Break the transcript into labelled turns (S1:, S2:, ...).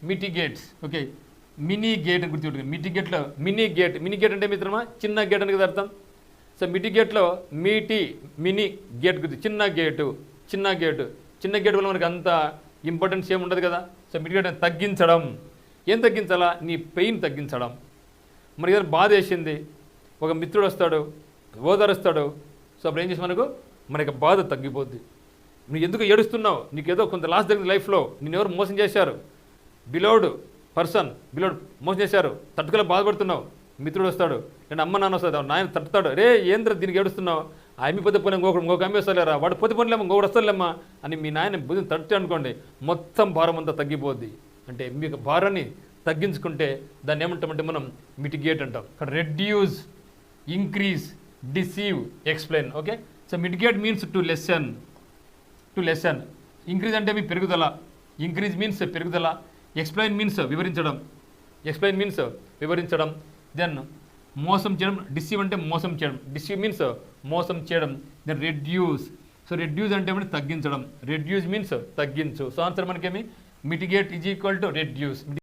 S1: మిటిగేట్స్. Okay, mini gate అని గుర్తుపెట్టుకోండి. మిటిగేట్లో mini gate అంటే మిత్రమా చిన్న గేట్ అని కదా అర్థం. సో మిటిగేట్లో మినీ గేట్ గుర్తు, చిన్న గేట్ వల్ల మనకి అంత ఇంపార్టెన్స్ ఏమి ఉండదు కదా. సో మిటిగేట్ తగ్గించడం. ఏం తగ్గించాలా? నీ పెయిన్ తగ్గించడం. మరి ఏదైనా బాధ వేసింది, ఒక మిత్రుడు వస్తాడు, ఓదారుస్తాడు. సో అప్పుడు ఏం చేసి మనకి బాధ తగ్గిపోద్ది. నువ్వు ఎందుకు ఏడుస్తున్నావు? నీకు ఏదో కొంత లాస్ జరిగింది లైఫ్లో, నేను ఎవరు మోసం చేశారు, బిలోడ్ మోసం చేశారు, తట్టుకోలే బాధపడుతున్నావు. మిత్రుడు వస్తాడు, నేను అమ్మ నాన్న వస్తాడు, నాయన తట్టుతాడు. రే ఏంద్ర దీనికి ఏడుస్తున్నావు, ఆ అమ్మి పోతే పోలే ఇంకొక అమ్మి వస్తలేరా, వాడు పోతే పోలేమో ఇంకొకటి వస్తలేమ్మా అని మీ నాయన బుద్ధిని తట్టు అనుకోండి, మొత్తం భారం అంతా తగ్గిపోద్ది. అంటే మీకు భారాన్ని తగ్గించుకుంటే దాన్ని ఏమంటామంటే మనం మిటిగేట్ అంటాం. ఇక్కడ reduce, increase, deceive, explain. Okay, so mitigate means to lesson. Increase అంటే మీ పెరుగుదల, ఇంక్రీజ్ మీన్స్ పెరుగుదల. ఎక్స్ప్లెయిన్ మీన్స్ వివరించడం. దెన్ మోసం చేయడం, డిసీవ్ అంటే మోసం చేయడం, డిసీవ్ మీన్స్ మోసం చేయడం. Then reduce. సో రెడ్యూస్ అంటే తగ్గించడం, రెడ్యూస్ మీన్స్ తగ్గించు. సో ఆన్సర్ మనకేమి mitigate is equal to reduce.